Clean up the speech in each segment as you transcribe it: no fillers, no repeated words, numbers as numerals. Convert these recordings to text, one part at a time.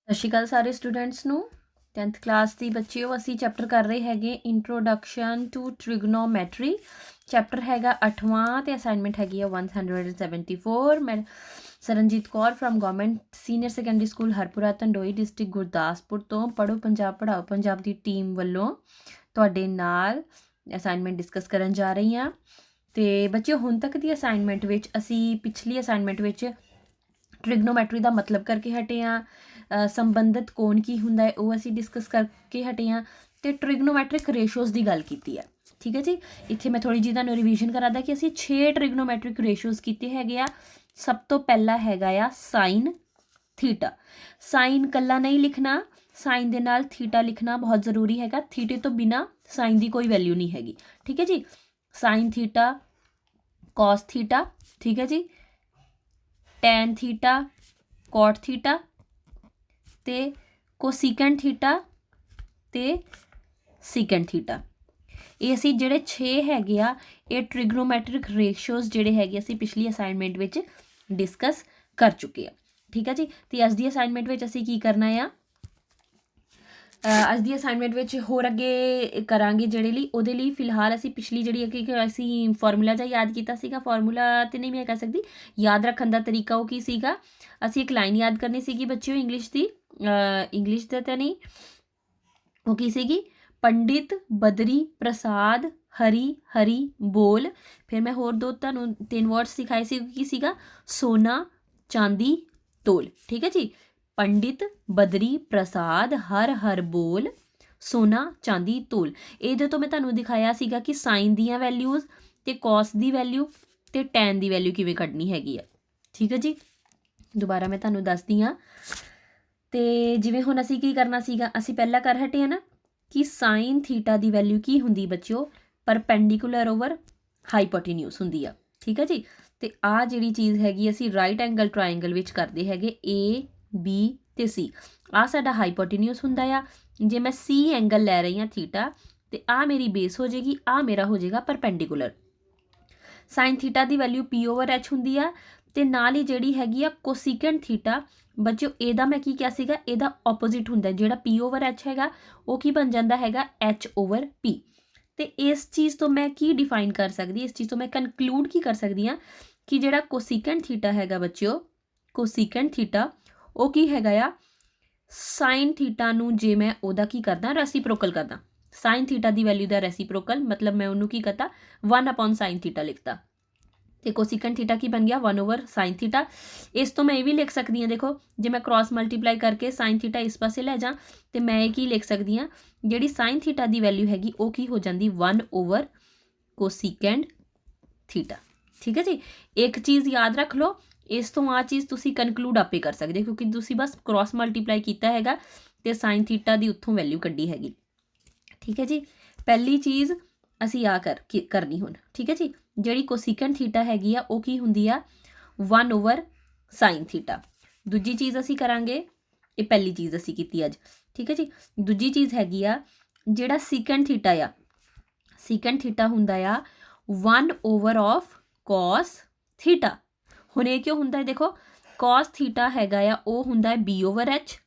ਸਤਿ ਸ਼੍ਰੀ ਅਕਾਲ ਸਾਰੇ ਸਟੂਡੈਂਟਸ ਨੂੰ 10th ਕਲਾਸ ਦੀ ਬੱਚਿਓ। ਅਸੀਂ ਚੈਪਟਰ ਕਰ ਰਹੇ ਹੈਗੇ ਇੰਟਰੋਡਕਸ਼ਨ ਟੂ ਟ੍ਰਿਗਨੋਮੈਟਰੀ। ਚੈਪਟਰ ਹੈਗਾ 8ਵਾਂ ਤੇ ਅਸਾਈਨਮੈਂਟ ਹੈਗੀ ਆ 174। ਮੈਂ Saranjit Kaur from government senior secondary school Harpura Dhandoi district Gurdaspur ਤੋਂ ਪੜ੍ਹੋ ਪੰਜਾਬ ਪੜ੍ਹਾਓ ਪੰਜਾਬ ਦੀ ਟੀਮ ਵੱਲੋਂ ਤੁਹਾਡੇ ਨਾਲ ਅਸਾਈਨਮੈਂਟ ਡਿਸਕਸ ਕਰਨ ਜਾ ਰਹੀ ਹਾਂ। ਤੇ ਬੱਚਿਓ ਹੁਣ ਤੱਕ ਦੀ ਅਸਾਈਨਮੈਂਟ ਵਿੱਚ ਅਸੀਂ ਪਿਛਲੀ ਅਸਾਈਨਮੈਂਟ ਵਿੱਚ ਟ੍ਰਿਗਨੋਮੈਟਰੀ ਦਾ ਮਤਲਬ ਕਰਕੇ ਹਟੇ ਹਾਂ। ਸੰਬੰਧਿਤ ਕੋਣ ਕੀ ਹੁੰਦਾ ਹੈ ਉਹ ਅਸੀਂ ਡਿਸਕਸ ਕਰਕੇ ਹਟੇ ਹਾਂ ਅਤੇ ਟ੍ਰਿਗਨੋਮੈਟਰਿਕ ਰੇਸ਼ੋਜ਼ ਦੀ ਗੱਲ ਕੀਤੀ ਹੈ। ਠੀਕ ਹੈ ਜੀ। ਇੱਥੇ ਮੈਂ ਥੋੜ੍ਹੀ ਜਿਹੀ ਤੁਹਾਨੂੰ ਰਿਵੀਜ਼ਨ ਕਰਾਂਦਾ ਕਿ ਅਸੀਂ 6 ਟ੍ਰਿਗਨੋਮੈਟਰਿਕ ਰੇਸ਼ੋਜ਼ ਕੀਤੇ ਹੈਗੇ ਆ। ਸਭ ਤੋਂ ਪਹਿਲਾ ਹੈਗਾ ਆ ਸਾਈਨ ਥੀਟਾ। ਸਾਈਨ ਇਕੱਲਾ ਨਹੀਂ ਲਿਖਣਾ, ਸਾਈਨ ਦੇ ਨਾਲ ਥੀਟਾ ਲਿਖਣਾ ਬਹੁਤ ਜ਼ਰੂਰੀ ਹੈਗਾ। ਥੀਟੇ ਤੋਂ ਬਿਨਾ ਸਾਈਨ ਦੀ ਕੋਈ ਵੈਲਿਊ ਨਹੀਂ ਹੈਗੀ। ਠੀਕ ਹੈ ਜੀ। ਸਾਈਨ ਥੀਟਾ, ਕੌਸ ਥੀਟਾ, ਠੀਕ ਹੈ ਜੀ, ਟੈਨ ਥੀਟਾ, ਕੋਟ ਥੀਟਾ ਤੇ ਕੋਸੀਕੈਂਟ ਥੀਟਾ ਤੇ ਸੀਕੈਂਟ ਥੀਟਾ। ਇਹ ਅਸੀਂ ਜਿਹੜੇ 6 ਹੈਗੇ ਆ ਇਹ ਟ੍ਰਿਗਨੋਮੈਟਰਿਕ ਰੇਸ਼ੋਜ਼ ਜਿਹੜੇ ਹੈਗੇ ਅਸੀਂ ਪਿਛਲੀ ਅਸਾਈਨਮੈਂਟ ਵਿੱਚ ਡਿਸਕਸ ਕਰ ਚੁੱਕੇ ਆ। ਠੀਕ ਹੈ ਜੀ। ਤੇ ਅੱਜ ਦੀ ਅਸਾਈਨਮੈਂਟ ਵਿੱਚ ਅਸੀਂ ਕੀ ਕਰਨਾ ਆ, ਅੱਜ ਦੀ ਅਸਾਈਨਮੈਂਟ ਵਿੱਚ ਹੋਰ ਅੱਗੇ ਕਰਾਂਗੇ ਜਿਹੜੇ ਲਈ ਉਹਦੇ ਲਈ ਫਿਲਹਾਲ ਅਸੀਂ ਪਿਛਲੀ ਜਿਹੜੀ ਅੱਗੇ ਅਸੀਂ ਫਾਰਮੂਲਾ ਜਿਹਾ ਯਾਦ ਕੀਤਾ ਸੀਗਾ। ਫਾਰਮੂਲਾ ਤਾਂ ਨਹੀਂ ਮੈਂ ਕਹਿ ਸਕਦੀ, ਯਾਦ ਰੱਖਣ ਦਾ ਤਰੀਕਾ ਉਹ ਕੀ ਸੀਗਾ, ਅਸੀਂ ਇੱਕ ਲਾਈਨ ਯਾਦ ਕਰਨੀ ਸੀਗੀ ਬੱਚਿਓ ਇੰਗਲਿਸ਼ ਦੀ। ਇੰਗਲਿਸ਼ ਦਾ ਤਾਂ ਨਹੀਂ, ਉਹ ਕੀ ਸੀਗੀ, ਪੰਡਿਤ ਬਦਰੀ ਪ੍ਰਸਾਦ ਹਰੀ ਹਰੀ ਬੋਲ। ਫਿਰ ਮੈਂ ਹੋਰ ਤੁਹਾਨੂੰ 3 ਵਰਡਸ ਸਿਖਾਏ ਸੀ, ਕੀ ਸੀਗਾ, ਸੋਨਾ ਚਾਂਦੀ ਤੋਲ। ਠੀਕ ਹੈ ਜੀ। ਪੰਡਿਤ ਬਦਰੀ ਪ੍ਰਸਾਦ ਹਰ ਹਰ ਬੋਲ, ਸੋਨਾ ਚਾਂਦੀ ਤੋਲ। ਇਹਦੇ ਤੋਂ ਮੈਂ ਤੁਹਾਨੂੰ ਦਿਖਾਇਆ ਸੀਗਾ ਕਿ ਸਾਈਨ ਦੀਆਂ ਵੈਲਿਊਜ਼ ਤੇ ਕੌਸ ਦੀ ਵੈਲਿਊ ਤੇ ਟੈਨ ਦੀ ਵੈਲਿਊ ਕਿਵੇਂ ਕੱਢਣੀ ਹੈਗੀ ਆ। ਠੀਕ ਹੈ ਜੀ। ਦੁਬਾਰਾ ਮੈਂ ਤੁਹਾਨੂੰ ਦੱਸਦੀ ਹਾਂ। ਤੇ ਜਿਵੇਂ ਹੁਣ ਅਸੀਂ ਕੀ ਕਰਨਾ ਸੀਗਾ, ਅਸੀਂ ਪਹਿਲਾਂ ਕਰ ਹਟੇ ਆ ਨਾ ਕਿ ਸਾਈਨ ਥੀਟਾ ਦੀ ਵੈਲਿਊ ਕੀ ਹੁੰਦੀ ਬੱਚਿਓ, ਪਰਪੈਂਡੀਕੂਲਰ ਓਵਰ ਹਾਈਪੋਟੀਨਿਊਸ ਹੁੰਦੀ ਆ। ਠੀਕ ਹੈ ਜੀ। ਤੇ ਆਹ ਜਿਹੜੀ ਚੀਜ਼ ਹੈਗੀ ਅਸੀਂ ਰਾਈਟ ਐਂਗਲ ਟਰਾਇੰਗਲ ਵਿੱਚ ਕਰਦੇ ਹੈਗੇ A B ਤੇ C। ਆਹ ਸਾਡਾ ਹਾਈਪੋਟੀਨਿਊਸ ਹੁੰਦਾ ਆ। ਜੇ ਮੈਂ C ਐਂਗਲ ਲੈ ਰਹੀ ਹਾਂ ਥੀਟਾ ਤੇ ਆਹ ਮੇਰੀ ਬੇਸ ਹੋ ਜਾਏਗੀ, ਆਹ ਮੇਰਾ ਹੋ ਜਾਏਗਾ ਪਰਪੈਂਡੀਕੂਲਰ। ਸਾਈਨ ਥੀਟਾ ਦੀ ਵੈਲਿਊ P/H ਹੁੰਦੀ ਆ। ਤੇ ਨਾਲ ਹੀ ਜਿਹੜੀ ਹੈਗੀ ਆ ਕੋਸੀਕੈਂਟ ਥੀਟਾ ਬੱਚਿਓ, ਇਹਦਾ ਮੈਂ ਕੀ ਕਿਹਾ ਸੀਗਾ, ਇਹਦਾ ਆਪੋਜ਼ਿਟ ਹੁੰਦਾ। ਜਿਹੜਾ P/H ਹੈਗਾ ਉਹ ਕੀ ਬਣ ਜਾਂਦਾ ਹੈਗਾ H/P। ਤੇ ਇਸ ਚੀਜ਼ ਤੋਂ ਮੈਂ ਕੀ ਡਿਫਾਈਨ ਕਰ ਸਕਦੀ, ਇਸ ਚੀਜ਼ ਤੋਂ ਮੈਂ ਕਨਕਲੂਡ ਕੀ ਕਰ ਸਕਦੀ ਹਾਂ ਕਿ ਜਿਹੜਾ ਕੋਸੀਕੈਂਟ ਥੀਟਾ ਹੈਗਾ ਬੱਚਿਓ, ਕੋਸੀਕੈਂਟ ਥੀਟਾ ਉਹ ਕੀ ਹੈਗਾ ਆ, ਸਾਈਨ ਥੀਟਾ ਨੂੰ ਜੇ ਮੈਂ ਉਹਦਾ ਕੀ ਕਰਦਾ ਰੈਸੀਪ੍ਰੋਕਲ ਕਰਦਾ, ਸਾਈਨ ਥੀਟਾ ਦੀ ਵੈਲਿਊ ਦਾ ਰੈਸੀਪ੍ਰੋਕਲ, ਮਤਲਬ ਮੈਂ ਉਹਨੂੰ ਕੀ ਕਰਤਾ 1/ਸਾਈਨ ਥੀਟਾ ਲਿਖਤਾ। ਤੇ ਕੋਸੀਕੈਂਟ ਥੀਟਾ ਕੀ ਬਣ ਗਿਆ 1/ਸਾਈਨ ਥੀਟਾ। ਇਸ ਤੋਂ ਮੈਂ ਇਹ ਵੀ ਲਿਖ ਸਕਦੀ ਹਾਂ, ਦੇਖੋ ਜੇ ਮੈਂ ਕ੍ਰਾਸ ਮਲਟੀਪਲਾਈ ਕਰਕੇ ਸਾਈਨ ਥੀਟਾ ਇਸ ਪਾਸੇ ਲੈ ਜਾ ਤੇ ਮੈਂ ਇਹ ਕੀ ਲਿਖ ਸਕਦੀ ਹਾਂ, ਜਿਹੜੀ ਸਾਈਨ ਥੀਟਾ ਦੀ ਵੈਲਿਊ ਹੈਗੀ ਉਹ ਕੀ ਹੋ ਜਾਂਦੀ 1/ਕੋਸੀਕੈਂਟ ਥੀਟਾ। ਠੀਕ ਹੈ ਜੀ। ਇੱਕ ਚੀਜ਼ ਯਾਦ ਰੱਖ ਲਓ, ਇਸ ਤੋਂ ਆਹ ਚੀਜ਼ ਤੁਸੀਂ ਕਨਕਲੂਡ ਆਪੇ ਕਰ ਸਕਦੇ ਕਿਉਂਕਿ ਤੁਸੀਂ ਬਸ ਕ੍ਰਾਸ ਮਲਟੀਪਲਾਈ ਕੀਤਾ ਹੈਗਾ ਤੇ ਸਾਈਨ ਥੀਟਾ ਦੀ ਉੱਥੋਂ ਵੈਲਿਊ ਕੱਢੀ ਹੈਗੀ। ਠੀਕ ਹੈ ਜੀ। ਪਹਿਲੀ ਚੀਜ਼ ਅਸੀਂ ਆ ਕਰਨੀ ਹੁਣ। ਠੀਕ ਹੈ ਜੀ। ਜਿਹੜੀ ਕੋਸੀਕੈਂਟ ਥੀਟਾ ਹੈਗੀ ਆ ਉਹ ਕੀ ਹੁੰਦੀ ਆ 1/ਸਾਈਨ ਥੀਟਾ। ਦੂਜੀ ਚੀਜ਼ ਅਸੀਂ ਕਰਾਂਗੇ, ਇਹ ਪਹਿਲੀ ਚੀਜ਼ ਅਸੀਂ ਕੀਤੀ ਅੱਜ। ਠੀਕ ਹੈ ਜੀ। ਦੂਜੀ ਚੀਜ਼ ਹੈਗੀ ਆ ਜਿਹੜਾ ਸੀਕੈਂਟ ਥੀਟਾ ਆ, ਸੀਕੈਂਟ ਥੀਟਾ ਹੁੰਦਾ ਆ 1/ਕਾਸ ਥੀਟਾ। ਹੁਣ ਇਹ ਕਿਉਂ ਹੁੰਦਾ ਹੈ, ਦੇਖੋ ਕਾਸ ਥੀਟਾ ਹੈਗਾ ਆ ਉਹ ਹੁੰਦਾ ਹੈ B/H।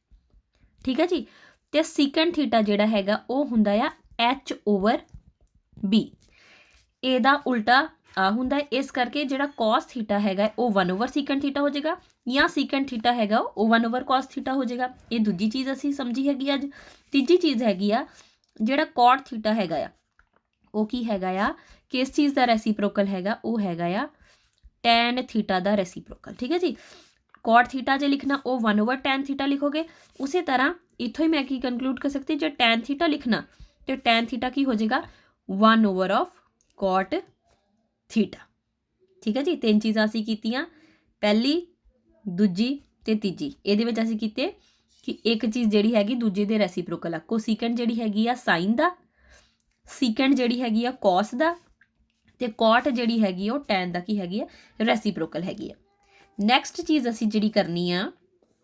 ਠੀਕ ਹੈ ਜੀ। ਤੇ ਸੀਕੈਂਟ ਥੀਟਾ ਜਿਹੜਾ ਹੈਗਾ ਉਹ ਹੁੰਦਾ ਆ H/B। ਇਹਦਾ ਉਲਟਾ ਆ ਹੁੰਦਾ ਹੈ। ਇਸ ਕਰਕੇ ਜਿਹੜਾ ਕਾਸ ਥੀਟਾ ਹੈਗਾ ਉਹ 1/ਸੀਕੈਂਟ ਥੀਟਾ ਹੋ ਜਾਏਗਾ, ਜਾਂ ਸੀਕੈਂਟ ਥੀਟਾ ਹੈਗਾ ਉਹ 1/ਕਾਸ ਥੀਟਾ ਹੋ ਜਾਏਗਾ। ਇਹ ਦੂਜੀ ਚੀਜ਼ ਅਸੀਂ ਸਮਝੀ ਹੈਗੀ ਅੱਜ। ਤੀਜੀ ਚੀਜ਼ ਹੈਗੀ ਆ ਜਿਹੜਾ ਕਾਟ ਥੀਟਾ ਹੈਗਾ ਆ ਉਹ ਕੀ ਹੈਗਾ ਆ, ਕਿਸ ਚੀਜ਼ ਦਾ ਰੈਸੀਪ੍ਰੋਕਲ ਹੈਗਾ, ਉਹ ਹੈਗਾ ਆ ਟੈਨ ਥੀਟਾ ਦਾ ਰੈਸੀਪ੍ਰੋਕਲ। ਠੀਕ ਹੈ ਜੀ। ਕਾਟ ਥੀਟਾ ਜੇ ਲਿਖਣਾ ਉਹ 1/ਟੈਨ ਥੀਟਾ ਲਿਖੋਗੇ। ਉਸੇ ਤਰ੍ਹਾਂ ਇੱਥੋਂ ਹੀ ਮੈਂ ਕੀ ਕਨਕਲੂਡ ਕਰ ਸਕਦੀ, ਜੇ ਟੈਨ ਥੀਟਾ ਲਿਖਣਾ ਤੇ ਟੈਨ ਥੀਟਾ ਕੀ ਹੋ ਜਾਏਗਾ 1/ਕਾਟ ਥੀਟਾ। ਠੀਕ ਹੈ ਜੀ। 3 ਚੀਜ਼ਾਂ ਅਸੀਂ ਕੀਤੀਆਂ, ਪਹਿਲੀ ਦੂਜੀ ਤੇ ਤੀਜੀ। ਇਹਦੇ ਵਿੱਚ ਅਸੀਂ ਕੀਤੇ ਕਿ ਇੱਕ ਚੀਜ਼ ਜਿਹੜੀ ਹੈਗੀ ਦੂਜੇ ਦੇ ਰੈਸੀਪ੍ਰੋਕਲ ਆ। ਕੋਸੀਕੈਂਟ ਜਿਹੜੀ ਹੈਗੀ ਆ ਸਾਈਨ ਦਾ, ਸੀਕੈਂਟ ਜਿਹੜੀ ਹੈਗੀ ਆ ਕਾਸ ਦਾ, ਤੇ ਕਾਟ ਜਿਹੜੀ ਹੈਗੀ ਉਹ ਟੈਨ ਦਾ ਕੀ ਹੈਗੀ ਆ ਰੈਸੀਪ੍ਰੋਕਲ ਹੈਗੀ ਆ। ਨੈਕਸਟ ਚੀਜ਼ ਅਸੀਂ ਜਿਹੜੀ ਕਰਨੀ ਆ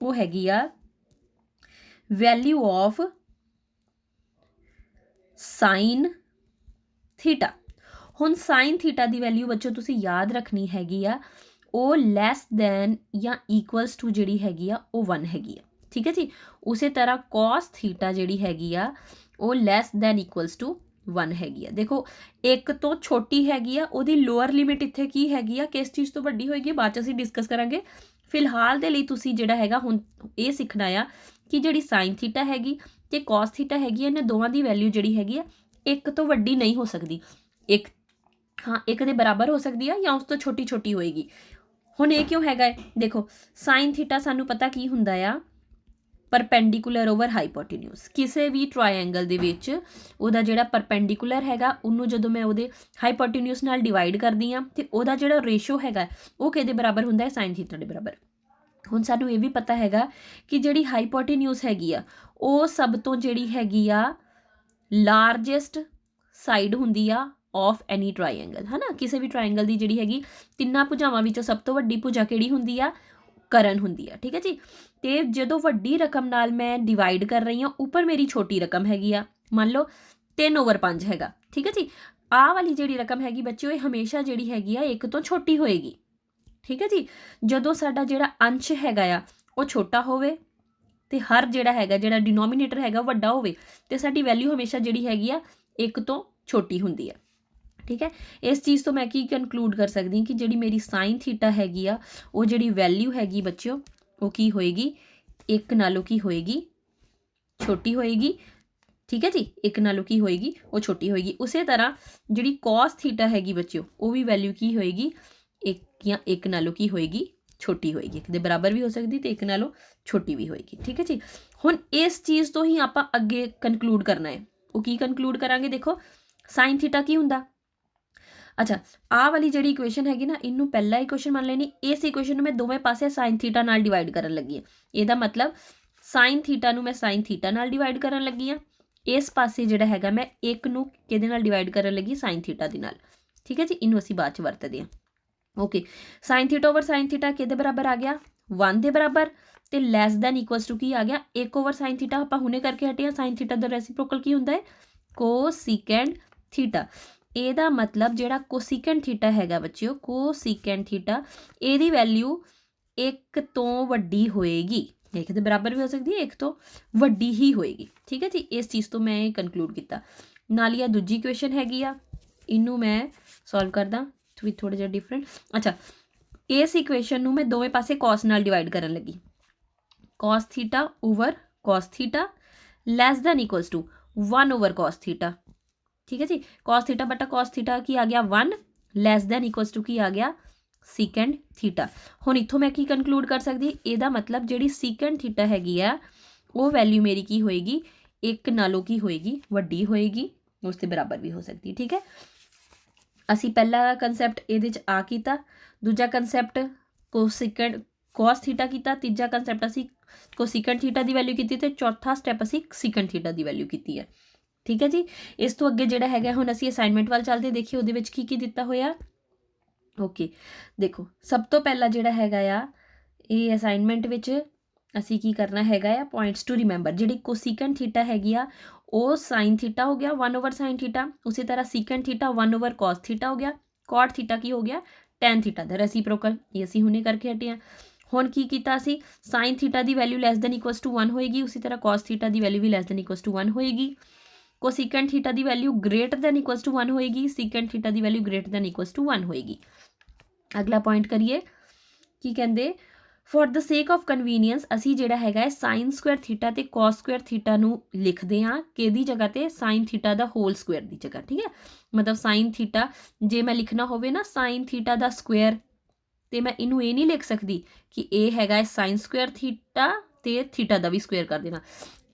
ਉਹ ਹੈਗੀ ਆ ਵੈਲਿਊ ਆਫ ਸਾਈਨ ਥੀਟਾ। ਹੁਣ ਸਾਈਨ ਥੀਟਾ ਦੀ ਵੈਲਿਊ ਬੱਚੋ ਤੁਸੀਂ ਯਾਦ ਰੱਖਣੀ ਹੈਗੀ ਆ, ਉਹ ਲੈਸ ਦੈਨ ਜਾਂ ਇਕੁਅਲਸ ਟੂ ਜਿਹੜੀ ਹੈਗੀ ਆ ਉਹ 1 ਹੈਗੀ ਆ। ਠੀਕ ਹੈ ਜੀ। ਉਸੇ ਤਰ੍ਹਾਂ cos ਥੀਟਾ ਜਿਹੜੀ ਹੈਗੀ ਆ ਉਹ ਲੈਸ ਦੈਨ ਇਕੁਅਲਸ ਟੂ 1 ਹੈਗੀ ਆ। ਦੇਖੋ ਇੱਕ ਤੋਂ ਛੋਟੀ ਹੈਗੀ ਆ, ਉਹਦੀ ਲੋਅਰ ਲਿਮਿਟ ਇੱਥੇ ਕੀ ਹੈਗੀ ਆ, ਕਿਸ ਚੀਜ਼ ਤੋਂ ਵੱਡੀ ਹੋਏਗੀ, ਬਾਅਦ 'ਚ ਅਸੀਂ ਡਿਸਕਸ ਕਰਾਂਗੇ। ਫਿਲਹਾਲ ਦੇ ਲਈ ਤੁਸੀਂ ਜਿਹੜਾ ਹੈਗਾ ਹੁਣ ਇਹ ਸਿੱਖਣਾ ਆ ਕਿ ਜਿਹੜੀ ਸਾਈਨ ਥੀਟਾ ਹੈਗੀ ਤੇ cos ਥੀਟਾ ਹੈਗੀ, ਇਹਨਾਂ ਦੋਵਾਂ ਦੀ ਵੈਲਿਊ ਜਿਹੜੀ ਹੈਗੀ ਆ ਇੱਕ ਤੋਂ ਵੱਡੀ ਨਹੀਂ ਹੋ ਸਕਦੀ। ਇੱਕ ਇੱਕ ਦੇ ਬਰਾਬਰ ਹੋ ਸਕਦੀ ਆ ਜਾਂ ਉਸ ਤੋਂ ਛੋਟੀ ਛੋਟੀ ਹੋਏਗੀ। ਹੁਣ ਇਹ ਕਿਉਂ ਹੈਗਾ ਹੈ, ਦੇਖੋ ਸਾਈਨ ਥੀਟਾ ਸਾਨੂੰ ਪਤਾ ਕੀ ਹੁੰਦਾ ਆ, ਪਰਪੈਂਡੀਕੂਲਰ ਓਵਰ ਹਾਈਪੋਟੇਨਿਊਸ। ਕਿਸੇ ਵੀ ਟਰਾਇੰਗਲ ਦੇ ਵਿੱਚ ਉਹਦਾ ਜਿਹੜਾ ਪਰਪੈਂਡੀਕੂਲਰ ਹੈਗਾ ਉਹਨੂੰ ਜਦੋਂ ਮੈਂ ਉਹਦੇ ਹਾਈਪੋਟੇਨਿਊਸ ਨਾਲ ਡਿਵਾਈਡ ਕਰਦੀ ਹਾਂ ਤੇ ਉਹਦਾ ਜਿਹੜਾ ਰੇਸ਼ੋ ਹੈਗਾ ਉਹ ਕਿਹਦੇ ਬਰਾਬਰ ਹੁੰਦਾ ਹੈ, ਸਾਈਨ ਥੀਟਾ ਦੇ ਬਰਾਬਰ। ਹੁਣ ਸਾਨੂੰ ਇਹ ਵੀ ਪਤਾ ਹੈਗਾ ਕਿ ਜਿਹੜੀ ਹਾਈਪੋਟੇਨਿਊਸ ਹੈਗੀ ਆ ਉਹ ਸਭ ਤੋਂ ਜਿਹੜੀ ਹੈਗੀ ਆ ਲਾਰਜੈਸਟ ਸਾਈਡ ਹੁੰਦੀ ਆ ਆਫ ਐਨੀ ਟਰਾਇੰਗਲ, ਹੈ ਨਾ। ਕਿਸੇ ਵੀ ਟਰਾਇੰਗਲ ਦੀ ਜਿਹੜੀ ਹੈਗੀ ਤਿੰਨਾਂ ਭੁਜਾਵਾਂ ਵਿੱਚੋਂ ਸਭ ਤੋਂ ਵੱਡੀ ਭੁਜਾ ਕਿਹੜੀ ਹੁੰਦੀ ਆ, ਕਰਨ ਹੁੰਦੀ ਆ, ਠੀਕ ਹੈ ਜੀ। ਤੇ ਜਦੋਂ ਵੱਡੀ ਰਕਮ ਨਾਲ ਮੈਂ ਡਿਵਾਈਡ ਕਰ ਰਹੀ ਹਾਂ, ਉੱਪਰ ਮੇਰੀ ਛੋਟੀ ਰਕਮ ਹੈਗੀ ਆ, ਮੰਨ ਲਓ 3/5 ਹੈਗਾ, ਠੀਕ ਹੈ ਜੀ। ਆਹ ਵਾਲੀ ਜਿਹੜੀ ਰਕਮ ਹੈਗੀ ਬੱਚਿਓ ਇਹ ਹਮੇਸ਼ਾ ਜਿਹੜੀ ਹੈਗੀ ਆ ਇੱਕ ਤੋਂ ਛੋਟੀ ਹੋਏਗੀ, ਠੀਕ ਹੈ ਜੀ। ਜਦੋਂ ਸਾਡਾ ਜਿਹੜਾ ਅੰਸ਼ ਹੈਗਾ ਆ ਉਹ ਛੋਟਾ ਹੋਵੇ ਤੇ ਹਰ ਜਿਹੜਾ ਡਿਨੋਮੀਨੇਟਰ ਹੈਗਾ ਵੱਡਾ ਹੋਵੇ ਤੇ ਸਾਡੀ ਵੈਲਿਊ ਹਮੇਸ਼ਾ ਜਿਹੜੀ ਹੈਗੀ ਆ ਇੱਕ ਤੋਂ ਛੋਟੀ ਹੁੰਦੀ ਆ, ਠੀਕ ਹੈ। ਇਸ ਚੀਜ਼ ਤੋਂ ਮੈਂ ਕੀ ਕਨਕਲੂਡ ਕਰ ਸਕਦੀ ਕਿ ਜਿਹੜੀ ਮੇਰੀ ਸਾਈਨ ਥੀਟਾ ਹੈਗੀ ਆ ਉਹ ਜਿਹੜੀ ਵੈਲਿਊ ਹੈਗੀ ਬੱਚਿਓ ਉਹ ਕੀ ਹੋਏਗੀ, ਇੱਕ ਨਾਲੋਂ ਕੀ ਹੋਏਗੀ, ਛੋਟੀ ਹੋਏਗੀ, ਠੀਕ ਹੈ ਜੀ। ਇੱਕ ਨਾਲੋਂ ਕੀ ਹੋਏਗੀ, ਉਹ ਛੋਟੀ ਹੋਏਗੀ। ਉਸੇ ਤਰ੍ਹਾਂ ਜਿਹੜੀ cos ਥੀਟਾ ਹੈਗੀ ਬੱਚਿਓ ਉਹ ਵੀ ਵੈਲਿਊ ਕੀ ਹੋਏਗੀ, ਇੱਕ ਜਾਂ ਇੱਕ ਨਾਲੋਂ ਕੀ ਹੋਏਗੀ, ਛੋਟੀ ਹੋਏਗੀ। ਇੱਕ ਦੇ ਬਰਾਬਰ ਵੀ ਹੋ ਸਕਦੀ ਤੇ ਇੱਕ ਨਾਲੋਂ ਛੋਟੀ ਵੀ ਹੋਏਗੀ, ਠੀਕ ਹੈ ਜੀ। ਹੁਣ ਇਸ ਚੀਜ਼ ਤੋਂ ਹੀ ਆਪਾਂ ਅੱਗੇ ਕਨਕਲੂਡ ਕਰਨਾ ਹੈ। ਉਹ ਕੀ ਕਨਕਲੂਡ ਕਰਾਂਗੇ, ਦੇਖੋ ਸਾਈਨ ਥੀਟਾ ਕੀ ਹੁੰਦਾ। ਅੱਛਾ, ਆਹ ਵਾਲੀ ਜਿਹੜੀ ਇਕੁਏਸ਼ਨ ਹੈਗੀ ਨਾ ਇਹਨੂੰ ਪਹਿਲਾ ਇਕੁਏਸ਼ਨ ਮੰਨ ਲੈਣੀ। ਇਸ ਇਕੁਏਸ਼ਨ ਨੂੰ ਮੈਂ ਦੋਵੇਂ ਪਾਸੇ ਸਾਈਨ ਥੀਟਾ ਨਾਲ ਡਿਵਾਈਡ ਕਰਨ ਲੱਗੀ ਹਾਂ। ਇਹਦਾ ਮਤਲਬ ਸਾਈਨ ਥੀਟਾ ਨੂੰ ਮੈਂ ਸਾਈਨ ਥੀਟਾ ਨਾਲ ਡਿਵਾਈਡ ਕਰਨ ਲੱਗੀ ਹਾਂ। ਇਸ ਪਾਸੇ ਜਿਹੜਾ ਹੈਗਾ ਮੈਂ ਇੱਕ ਨੂੰ ਕਿਹਦੇ ਨਾਲ ਡਿਵਾਈਡ ਕਰਨ ਲੱਗੀ, ਸਾਈਨ ਥੀਟਾ ਦੇ ਨਾਲ, ਠੀਕ ਹੈ ਜੀ। ਇਹਨੂੰ ਅਸੀਂ ਬਾਅਦ 'ਚ ਵਰਤਦੇ ਹਾਂ। Okay, sign theta over sign theta ਕਿਹਦੇ ਬਰਾਬਰ ਆ ਗਿਆ, 1 ਦੇ ਬਰਾਬਰ। ਤੇ ਲੈਸ ਦੈਨ ਇਕੁਅਲਸ ਟੂ ਕੀ ਆ ਗਿਆ, 1 ਓਵਰ ਸਾਈਨ ਥੀਟਾ। ਆਪਾਂ ਹੁਣੇ ਕਰਕੇ ਹਟੇ ਹਾਂ। ਸਾਈਨ ਥੀਟਾ ਦਾ ਰੈਸੀਪ੍ਰੋਕਲ ਕੀ ਹੁੰਦਾ ਹੈ, ਕੋਸੀਕੈਂਟ ਥੀਟਾ। ਇਹਦਾ ਮਤਲਬ ਜਿਹੜਾ ਕੋਸੀਕੈਂਟ ਥੀਟਾ ਹੈਗਾ ਬੱਚਿਓ, ਕੋਸੀਕੈਂਟ ਥੀਟਾ ਇਹਦੀ ਵੈਲਿਊ 1 ਤੋਂ ਵੱਡੀ ਹੋਏਗੀ। ਇੱਕ ਦੇ ਬਰਾਬਰ ਵੀ ਹੋ ਸਕਦੀ ਹੈ, 1 ਤੋਂ ਵੱਡੀ ਹੀ ਹੋਏਗੀ, ਠੀਕ ਹੈ ਜੀ। ਇਸ ਚੀਜ਼ ਤੋਂ ਮੈਂ ਇਹ ਕਨਕਲੂਡ ਕੀਤਾ। ਨਾਲ ਹੀ ਆ ਦੂਜੀ ਇਕੁਏਸ਼ਨ ਹੈਗੀ ਆ, ਇਹਨੂੰ ਮੈਂ ਸੋਲਵ ਕਰਦਾ ਵੀ ਥੋੜਾ ਜਿਹਾ ਡਿਫਰੈਂਟ। ਅੱਛਾ, ਇਸ ਇਕੁਏਸ਼ਨ ਨੂੰ ਮੈਂ ਦੋਵੇਂ ਪਾਸੇ cos ਨਾਲ ਡਿਵਾਈਡ ਕਰਨ ਲੱਗੀ। cos theta over cos theta less than equals to 1 over cos theta, ਠੀਕ ਹੈ ਜੀ। cos ਥੀਟਾ ਬਟਾ cos ਥੀਟਾ ਕੀ ਆ ਗਿਆ, 1 ਲੈਸ ਦੈਨ ਇਕੁਅਲਸ ਟੂ ਕੀ ਆ ਗਿਆ, ਸੀਕੈਂਡ ਥੀਟਾ। ਹੁਣ ਇੱਥੋਂ ਮੈਂ ਕੀ ਕਨਕਲੂਡ ਕਰ ਸਕਦੀ, ਇਹਦਾ ਮਤਲਬ ਜਿਹੜੀ ਸੀਕੈਂਡ ਥੀਟਾ ਹੈਗੀ ਆ ਉਹ ਵੈਲਿਊ ਮੇਰੀ ਕੀ ਹੋਏਗੀ, ਇੱਕ ਨਾਲੋਂ ਕੀ ਹੋਏਗੀ, ਵੱਡੀ ਹੋਏਗੀ, ਉਸ ਦੇ ਬਰਾਬਰ ਵੀ ਹੋ ਸਕਦੀ, ਠੀਕ ਹੈ। ਅਸੀਂ ਪਹਿਲਾ ਕਨਸੈਪਟ ਇਹਦੇ 'ਚ ਆ ਕੀਤਾ, ਦੂਜਾ ਕਨਸੈਪਟ ਕੋਸੀਕੈਂਟ cos ਥੀਟਾ ਕੀਤਾ, ਤੀਜਾ ਕਨਸੈਪਟ ਅਸੀਂ ਕੋਸੀਕੈਂਟ ਥੀਟਾ ਦੀ ਵੈਲਿਊ ਕੀਤੀ ਤੇ ਚੌਥਾ ਸਟੈਪ ਅਸੀਂ ਸੀਕੈਂਟ ਥੀਟਾ ਦੀ ਵੈਲਿਊ ਕੀਤੀ ਹੈ, ਠੀਕ ਹੈ ਜੀ। ਇਸ ਤੋਂ ਅੱਗੇ ਜਿਹੜਾ ਹੈਗਾ ਹੁਣ ਅਸੀਂ ਅਸਾਈਨਮੈਂਟ ਵੱਲ ਚੱਲਦੇ, ਦੇਖੀਏ ਉਹਦੇ ਵਿੱਚ ਕੀ ਕੀ ਦਿੱਤਾ ਹੋਇਆ। ਓਕੇ, ਦੇਖੋ ਸਭ ਤੋਂ ਪਹਿਲਾਂ ਜਿਹੜਾ ਹੈਗਾ ਆ ਇਹ ਅਸਾਈਨਮੈਂਟ ਵਿੱਚ ਅਸੀਂ ਕੀ ਕਰਨਾ ਹੈਗਾ ਆ, ਪੁਆਇੰਟਸ ਟੂ ਰਿਮੈਂਬਰ। ਜਿਹੜੀ ਕੋਸੀਕੈਂਟ ਥੀਟਾ ਹੈਗੀ ਆ ਉਹ ਸਾਈਨ ਥੀਟਾ ਹੋ ਗਿਆ 1 ਓਵਰ ਸਾਈਨ ਥੀਟਾ। ਉਸੇ ਤਰ੍ਹਾਂ secant theta 1 over cos theta ਹੋ ਗਿਆ। cot ਥੀਟਾ ਕੀ ਹੋ ਗਿਆ, ਟੈਨ ਥੀਟਾ ਦਾ ਰੈਸੀਪ੍ਰੋਕਲ। ਇਹ ਅਸੀਂ ਹੁਣੇ ਕਰਕੇ ਹਟੇ ਹਾਂ। ਹੁਣ ਕੀ ਕੀਤਾ ਅਸੀਂ, ਸਾਈਨ ਥੀਟਾ ਦੀ value less than equals to 1 ਹੋਏਗੀ। ਉਸੇ ਤਰ੍ਹਾਂ cos ਥੀਟਾ ਦੀ ਵੈਲਿਊ ਵੀ ਲੈਸ ਦੈਨ ਇਕੁਅਲਸ ਟੂ 1 ਹੋਏਗੀ। ਕੋਸੀਕੈਂਟ ਥੀਟਾ ਦੀ value greater than equals to 1 ਹੋਏਗੀ। ਸੀਕੈਂਟ ਥੀਟਾ ਦੀ value greater than equals to 1 ਹੋਏਗੀ। ਅਗਲਾ ਪੁਆਇੰਟ ਕਰੀਏ, ਕੀ ਕਹਿੰਦੇ, for the sake of convenience ਅਸੀਂ ਜਿਹੜਾ ਹੈਗਾ ਹੈ ਸਾਈਨ ਸਕੁਅਰ ਥੀਟਾ ਤੇ cos ਸਕੁਅਰ ਥੀਟਾ ਨੂੰ ਲਿਖਦੇ ਹਾਂ ਕਿਹਦੀ ਜਗ੍ਹਾ ਤੇ, ਸਾਈਨ ਥੀਟਾ ਦਾ ਹੋਲ ਸਕੁਅਰ ਦੀ ਜਗ੍ਹਾ, ਠੀਕ ਹੈ। ਮਤਲਬ ਸਾਈਨ ਥੀਟਾ ਜੇ ਮੈਂ ਲਿਖਣਾ ਹੋਵੇ ਨਾ ਸਾਈਨ ਥੀਟਾ ਦਾ ਸਕੁਅਰ, ਤੇ ਮੈਂ ਇਹਨੂੰ ਇਹ ਨਹੀਂ ਲਿਖ ਸਕਦੀ ਕਿ ਇਹ ਹੈਗਾ ਹੈ ਸਾਈਨ ਸਕੁਅਰ ਥੀਟਾ ਤੇ ਥੀਟਾ ਦਾ ਵੀ ਸਕੁਅਰ ਕਰ ਦੇਣਾ।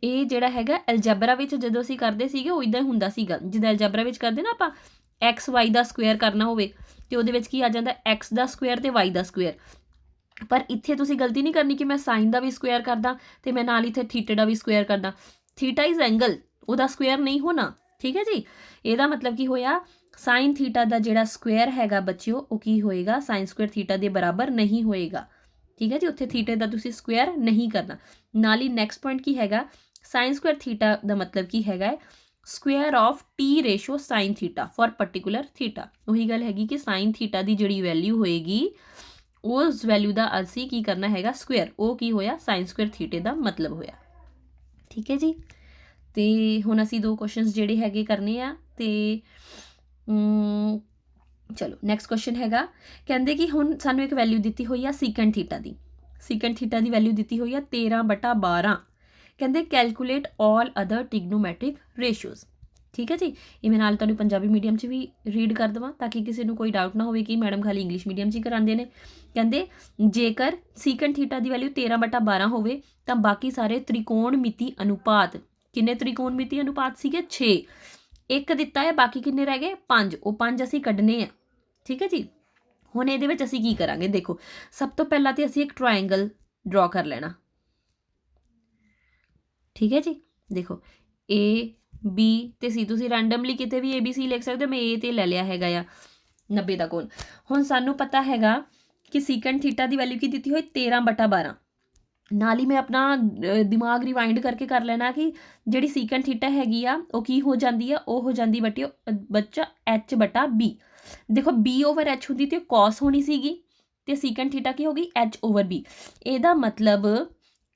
ਇਹ ਜਿਹੜਾ ਹੈਗਾ ਐਲਜੈਬਰਾ ਵਿੱਚ ਜਦੋਂ ਅਸੀਂ ਕਰਦੇ ਸੀਗੇ ਉਹ ਇਦਾਂ ਹੁੰਦਾ ਸੀਗਾ। ਜਿੱਦਾਂ ਐਲਜੈਬਰਾ ਵਿੱਚ ਕਰਦੇ ਨਾ ਆਪਾਂ ਐਕਸ ਵਾਈ ਦਾ ਸਕੁਅਰ ਕਰਨਾ ਹੋਵੇ ਤੇ ਉਹਦੇ ਵਿੱਚ ਕੀ ਆ ਜਾਂਦਾ, ਐਕਸ ਦਾ ਸਕੁਅਰ ਤੇ ਵਾਈ ਦਾ ਸਕੁਅਰ। ਪਰ ਇੱਥੇ ਤੁਸੀਂ ਗਲਤੀ ਨਹੀਂ ਕਰਨੀ ਕਿ ਮੈਂ ਸਾਈਨ ਦਾ ਵੀ ਸਕੁਅਰ ਕਰਦਾ ਤੇ ਮੈਂ ਨਾਲ ਇੱਥੇ ਥੀਟੇ ਦਾ ਵੀ ਸਕੁਅਰ ਕਰਦਾ। ਥੀਟਾ ਇਜ਼ ਐਂਗਲ, ਉਹਦਾ ਸਕੁਅਰ ਨਹੀਂ ਹੋਣਾ, ਠੀਕ ਹੈ ਜੀ। ਇਹਦਾ ਮਤਲਬ ਕੀ ਹੋਇਆ, ਸਾਈਨ ਥੀਟਾ ਦਾ ਜਿਹੜਾ ਸਕੁਅਰ ਹੈਗਾ ਬੱਚਿਓ ਉਹ ਕੀ ਹੋਏਗਾ, ਸਾਈਨ ਸਕੁਅਰ ਥੀਟਾ ਦੇ ਬਰਾਬਰ ਨਹੀਂ ਹੋਏਗਾ, ਠੀਕ ਹੈ ਜੀ। ਉੱਥੇ ਥੀਟੇ ਦਾ ਤੁਸੀਂ ਸਕੁਅਰ ਨਹੀਂ ਕਰਨਾ। ਨਾਲ ਹੀ ਨੈਕਸਟ ਪੁਆਇੰਟ ਕੀ ਹੈਗਾ, ਸਾਈਨ ਸਕੁਅਰ ਥੀਟਾ ਦਾ ਮਤਲਬ ਕੀ ਹੈਗਾ ਹੈ, square of tea ratio sign theta for particular theta. ਉਹੀ ਗੱਲ ਹੈਗੀ ਕਿ ਸਾਈਨ ਥੀਟਾ ਦੀ ਜਿਹੜੀ ਵੈਲਿਊ ਹੋਏਗੀ ਉਸ ਵੈਲਿਊ ਦਾ ਅਸੀਂ ਕੀ ਕਰਨਾ ਹੈਗਾ ਸਕੁਅਰ, ਉਹ ਕੀ ਹੋਇਆ ਸਾਈਨ ਸਕੁਅਰ ਥੀਟੇ ਦਾ ਮਤਲਬ ਹੋਇਆ। ਠੀਕ ਹੈ ਜੀ। ਤੇ ਹੁਣ ਅਸੀਂ 2 ਕੁਐਸਚਨਸ ਜਿਹੜੇ ਹੈਗੇ ਕਰਨੇ ਆ। ਤੇ ਚਲੋ ਨੈਕਸਟ ਕੁਐਸਚਨ ਹੈਗਾ, ਕਹਿੰਦੇ ਕਿ ਹੁਣ ਸਾਨੂੰ ਇੱਕ ਵੈਲਿਊ ਦਿੱਤੀ ਹੋਈ ਆ ਸੀਕੈਂਟ ਥੀਟਾ ਦੀ। ਸੀਕੈਂਟ ਥੀਟਾ ਦੀ ਵੈਲਿਊ ਦਿੱਤੀ ਹੋਈ ਆ 13/12। ਕਹਿੰਦੇ ਕੈਲਕੂਲੇਟ ਆਲ ਅਦਰ ਟ੍ਰਿਗਨੋਮੈਟ੍ਰਿਕ ਰੇਸ਼ੀਓਜ਼। ਠੀਕ ਹੈ ਜੀ। ਇਹ ਮੈਂ ਨਾਲ ਤੁਹਾਨੂੰ ਪੰਜਾਬੀ ਮੀਡੀਅਮ 'ਚ ਵੀ ਰੀਡ ਕਰ ਦੇਵਾਂ ਤਾਂ ਕਿ ਕਿਸੇ ਨੂੰ ਕੋਈ ਡਾਊਟ ਨਾ ਹੋਵੇ ਕਿ ਮੈਡਮ ਖਾਲੀ ਇੰਗਲਿਸ਼ ਮੀਡੀਅਮ 'ਚ ਹੀ ਕਰਾਉਂਦੇ ਨੇ। ਕਹਿੰਦੇ ਜੇਕਰ ਸੀਕੈਂਟ ਥੀਟਾ ਦੀ ਵੈਲਿਊ 13/12 ਹੋਵੇ ਤਾਂ ਬਾਕੀ ਸਾਰੇ ਤ੍ਰਿਕੋਣਮਿਤੀ ਅਨੁਪਾਤ, ਕਿੰਨੇ ਤ੍ਰਿਕੋਣਮਿਤੀ ਅਨੁਪਾਤ ਸੀਗੇ 6, ਇੱਕ ਦਿੱਤਾ ਹੈ, ਬਾਕੀ ਕਿੰਨੇ ਰਹਿ ਗਏ 5, ਉਹ 5 ਅਸੀਂ ਕੱਢਣੇ ਆ। ਠੀਕ ਹੈ ਜੀ। ਹੁਣ ਇਹਦੇ ਵਿੱਚ ਅਸੀਂ ਕੀ ਕਰਾਂਗੇ, ਦੇਖੋ ਸਭ ਤੋਂ ਪਹਿਲਾਂ ਤੇ ਅਸੀਂ ਇੱਕ ਟਰਾਇੰਗਲ ਡਰਾ ਕਰ ਲੈਣਾ। ਠੀਕ ਹੈ ਜੀ। ਦੇਖੋ A B ਤੇ C, ਤੁਸੀਂ ਰੈਂਡਮਲੀ ਕਿਤੇ ਵੀ ABC ਲਿਖ ਸਕਦੇ ਹੋ, ਮੈਂ A ਤੇ ਲੈ ਲਿਆ ਹੈਗਾ ਆ 90 ਦਾ ਕੋਣ। ਹੁਣ ਸਾਨੂੰ ਪਤਾ ਹੈਗਾ ਕਿ ਸੀਕੈਂਟ ਥੀਟਾ ਦੀ ਵੈਲਿਊ ਕੀ ਦਿੱਤੀ ਹੋਈ 13/12। ਨਾਲ ਹੀ ਮੈਂ ਆਪਣਾ ਦਿਮਾਗ ਰਿਵਾਈਂਡ ਕਰਕੇ ਕਰ ਲੈਣਾ ਕਿ ਜਿਹੜੀ ਸੀਕੈਂਟ ਥੀਟਾ ਹੈਗੀ ਆ ਉਹ ਕੀ ਹੋ ਜਾਂਦੀ ਆ, ਉਹ ਹੋ ਜਾਂਦੀ ਬੱਚਾ H/B। ਦੇਖੋ B/H ਹੁੰਦੀ ਤੇ cos ਹੋਣੀ ਸੀਗੀ, ਤੇ ਸੀਕੈਂਟ ਥੀਟਾ ਕੀ ਹੋ ਗਈ H/B। ਇਹਦਾ ਮਤਲਬ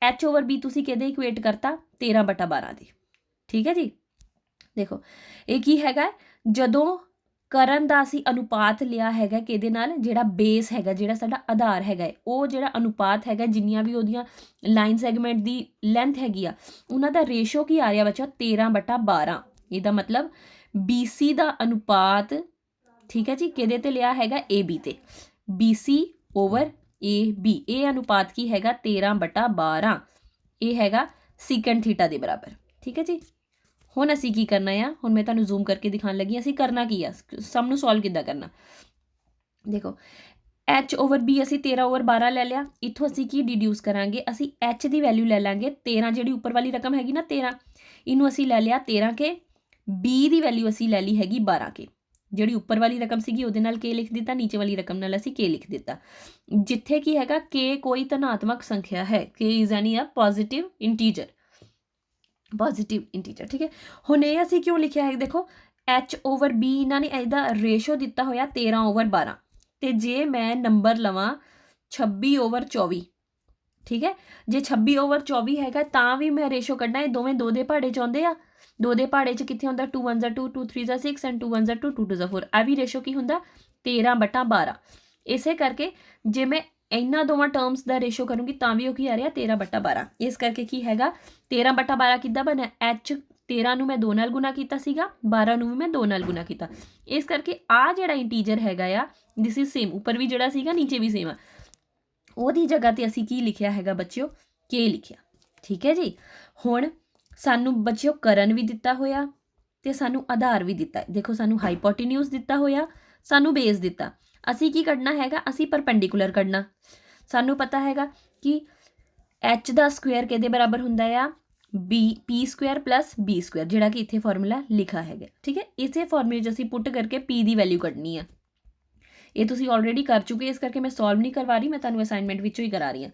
H/B ਤੁਸੀਂ ਕਿਹਦੇ ਇਕੁਏਟ ਕਰਤਾ 13/12 ਦੀ। ਠੀਕ ਹੈ ਜੀ। ਦੇਖੋ ਇਹ ਕੀ ਹੈਗਾ, ਜਦੋਂ ਕਰਨ ਦਾ ਅਸੀਂ ਅਨੁਪਾਤ ਲਿਆ ਹੈਗਾ ਕਿਹਦੇ ਨਾਲ, ਜਿਹੜਾ ਬੇਸ ਹੈਗਾ, ਜਿਹੜਾ ਸਾਡਾ ਆਧਾਰ ਹੈਗਾ, ਉਹ ਜਿਹੜਾ ਅਨੁਪਾਤ ਹੈਗਾ, ਜਿੰਨੀਆਂ ਵੀ ਉਹਦੀਆਂ ਲਾਈਨ ਸੈਗਮੈਂਟ ਦੀ ਲੈਂਥ ਹੈਗੀ ਆ, ਉਹਨਾਂ ਦਾ ਰੇਸ਼ੋ ਕੀ ਆ ਰਿਹਾ ਬੱਚਾ 13/12। ਇਹਦਾ ਮਤਲਬ BC ਦਾ ਅਨੁਪਾਤ, ਠੀਕ ਹੈ ਜੀ, ਕਿਹਦੇ ਤੇ ਲਿਆ ਹੈਗਾ AB ਤੇ, BC/AB। ਇਹ ਅਨੁਪਾਤ ਕੀ ਹੈਗਾ 13/12। ਇਹ ਹੈਗਾ ਸੀਕੈਂਟ ਥੀਟਾ ਦੇ ਬਰਾਬਰ। ਠੀਕ ਹੈ ਜੀ। ਹੁਣ ਅਸੀਂ ਕੀ ਕਰਨਾ ਆ, ਹੁਣ ਮੈਂ ਤੁਹਾਨੂੰ ਜ਼ੂਮ ਕਰਕੇ ਦਿਖਾਉਣ ਲੱਗੀ ਅਸੀਂ ਕਰਨਾ ਕੀ ਆ, ਸਮ ਨੂੰ ਸੋਲਵ ਕਿੱਦਾਂ ਕਰਨਾ। ਦੇਖੋ H/B ਅਸੀਂ 13/12 ਲੈ ਲਿਆ। ਇੱਥੋਂ ਅਸੀਂ ਕੀ ਡਿਡਿਊਸ ਕਰਾਂਗੇ, ਅਸੀਂ H ਦੀ ਵੈਲਿਊ ਲੈ ਲਾਂਗੇ 13, ਜਿਹੜੀ ਉੱਪਰ ਵਾਲੀ ਰਕਮ ਹੈਗੀ ਨਾ 13, ਇਹਨੂੰ ਅਸੀਂ ਲੈ ਲਿਆ 13K। B ਦੀ ਵੈਲਿਊ ਅਸੀਂ ਲੈ ਲਈ ਹੈਗੀ 12K। ਜਿਹੜੀ ਉੱਪਰ ਵਾਲੀ ਰਕਮ ਸੀਗੀ ਉਹਦੇ ਨਾਲ K ਲਿਖ ਦਿੱਤਾ, ਨੀਚੇ ਵਾਲੀ ਰਕਮ ਨਾਲ ਅਸੀਂ K ਲਿਖ ਦਿੱਤਾ। ਜਿੱਥੇ ਕੀ ਹੈਗਾ K ਕੋਈ ਧਨਾਤਮਕ ਸੰਖਿਆ ਹੈ, K is any a positive integer, positive integer. ਠੀਕ ਹੈ। ਹੁਣ ਇਹ ਅਸੀਂ ਕਿਉਂ ਲਿਖਿਆ ਹੈ, ਦੇਖੋ H/B ਇਹਨਾਂ ਨੇ ਇਹਦਾ ਰੇਸ਼ੋ ਦਿੱਤਾ ਹੋਇਆ 13/12, ਤੇ ਜੇ ਮੈਂ ਨੰਬਰ ਲਵਾਂ 26/24, ਠੀਕ ਹੈ, ਜੇ 26/24 ਹੈਗਾ ਤਾਂ ਵੀ ਮੈਂ ਰੇਸ਼ੋ ਕੱਢਣਾ, ਇਹ ਦੋਵੇਂ 2 ਦੇ ਪਹਾੜੇ 'ਚ ਆਉਂਦੇ ਆ। 2 ਦੇ ਪਹਾੜੇ 'ਚ ਕਿੱਥੇ ਹੁੰਦਾ 2 1 2 2 3 6 ਐਂਡ 2 1 2 2 2 4। ਇਹ ਵੀ ਰੇਸ਼ੋ ਕੀ ਹੁੰਦਾ 13/12। ਇਸੇ ਕਰਕੇ ਜੇ ਮੈਂ ਇਹਨਾਂ ਦੋਵਾਂ ਟਰਮਸ ਦਾ ਰੇਸ਼ੋ ਕਰੂੰਗੀ ਤਾਂ ਵੀ ਉਹ ਕੀ ਆ ਰਿਹਾ 13/12। ਇਸ ਕਰਕੇ ਕੀ ਹੈਗਾ 13/12 ਕਿੱਦਾਂ ਬਣਿਆ, H13 ਨੂੰ ਮੈਂ 2 ਨਾਲ ਗੁਣਾ ਕੀਤਾ ਸੀਗਾ, 12 ਨੂੰ ਵੀ ਮੈਂ 2 ਨਾਲ ਗੁਣਾ ਕੀਤਾ। ਇਸ ਕਰਕੇ ਆ ਜਿਹੜਾ ਇੰਟੀਜਰ ਹੈਗਾ ਆ ਦਿਸ ਇਜ਼ ਸੇਮ, ਉੱਪਰ ਵੀ ਜਿਹੜਾ ਸੀਗਾ ਨੀਚੇ ਵੀ ਸੇਮ ਆ, ਉਹਦੀ ਜਗ੍ਹਾ ਤੇ ਅਸੀਂ ਕੀ ਲਿਖਿਆ ਹੈਗਾ ਬੱਚਿਓ K ਲਿਖਿਆ। ਠੀਕ ਹੈ ਜੀ। ਹੁਣ ਸਾਨੂੰ ਬੱਚਿਓ ਕਰਨ ਵੀ ਦਿੱਤਾ ਹੋਇਆ ਤੇ ਸਾਨੂੰ ਆਧਾਰ ਵੀ ਦਿੱਤਾ। ਦੇਖੋ ਸਾਨੂੰ ਹਾਈਪੋਟੀਨਿਊਸ ਦਿੱਤਾ ਹੋਇਆ, ਸਾਨੂੰ ਬੇਸ ਦਿੱਤਾ। ਅਸੀਂ ਕੀ ਕੱਢਣਾ ਹੈਗਾ, ਅਸੀਂ ਪਰਪੈਂਡੀਕੂਲਰ ਕੱਢਣਾ। ਸਾਨੂੰ ਪਤਾ ਹੈਗਾ ਕਿ H ਦਾ ਸਕੁਅਰ ਕਿਹਦੇ ਬਰਾਬਰ ਹੁੰਦਾ ਆ P² + B², ਜਿਹੜਾ ਕਿ ਇੱਥੇ ਫਾਰਮੂਲਾ ਲਿਖਾ ਹੈਗਾ। ਠੀਕ ਹੈ। ਇਸੇ ਫਾਰਮੂਲੇ 'ਚ ਅਸੀਂ ਪੁੱਟ ਕਰਕੇ P ਦੀ ਵੈਲਿਊ ਕੱਢਣੀ ਆ। ਇਹ ਤੁਸੀਂ ਆਲਰੇਡੀ ਕਰ ਚੁੱਕੇ, ਇਸ ਕਰਕੇ ਮੈਂ ਸੋਲਵ ਨਹੀਂ ਕਰਵਾ ਰਹੀ, ਮੈਂ ਤੁਹਾਨੂੰ ਅਸਾਈਨਮੈਂਟ ਵਿੱਚੋਂ ਹੀ ਕਰਾ ਰਹੀ ਹਾਂ।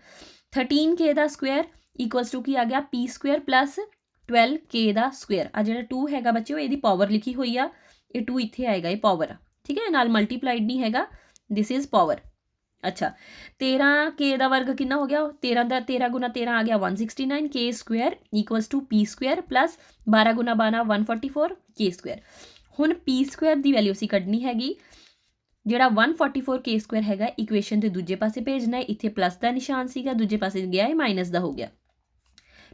13K ਦਾ ਸਕੁਅਰ ਇਕੁਅਲਸ ਟੂ ਕੀ ਆ ਗਿਆ P² + 12K ਦਾ ਸਕੁਅਰ। ਆ ਜਿਹੜਾ 2 ਹੈਗਾ ਬੱਚਿਓ ਇਹਦੀ ਪਾਵਰ ਲਿਖੀ ਹੋਈ ਆ, ਇਹ 2 ਇੱਥੇ ਆਏਗਾ, ਇਹ ਪਾਵਰ ਆ। ਠੀਕ ਹੈ, ਨਾਲ ਮਲਟੀਪਲਾਈਡ ਨਹੀਂ ਹੈਗਾ, ਦਿਸ ਇਜ਼ ਪਾਵਰ। ਅੱਛਾ 13K ਦਾ ਵਰਗ ਕਿੰਨਾ ਹੋ ਗਿਆ, 13 ਦਾ 13 ਗੁਣਾ 13 ਆ ਗਿਆ 169, K² ਇਕੁਅਲਸ ਟੂ P² + 12 ਗੁਣਾ 12 144 K²। ਹੁਣ P² ਦੀ ਵੈਲਿਊ ਅਸੀਂ ਕੱਢਣੀ ਹੈਗੀ, ਜਿਹੜਾ 144 K² ਹੈਗਾ ਇਕੁਏਸ਼ਨ ਦੇ ਦੂਜੇ ਪਾਸੇ ਭੇਜਣਾ ਹੈ। ਇੱਥੇ ਪਲੱਸ ਦਾ ਨਿਸ਼ਾਨ ਸੀਗਾ, ਦੂਜੇ ਪਾਸੇ ਗਿਆ ਹੈ ਮਾਈਨਸ ਦਾ ਹੋ ਗਿਆ।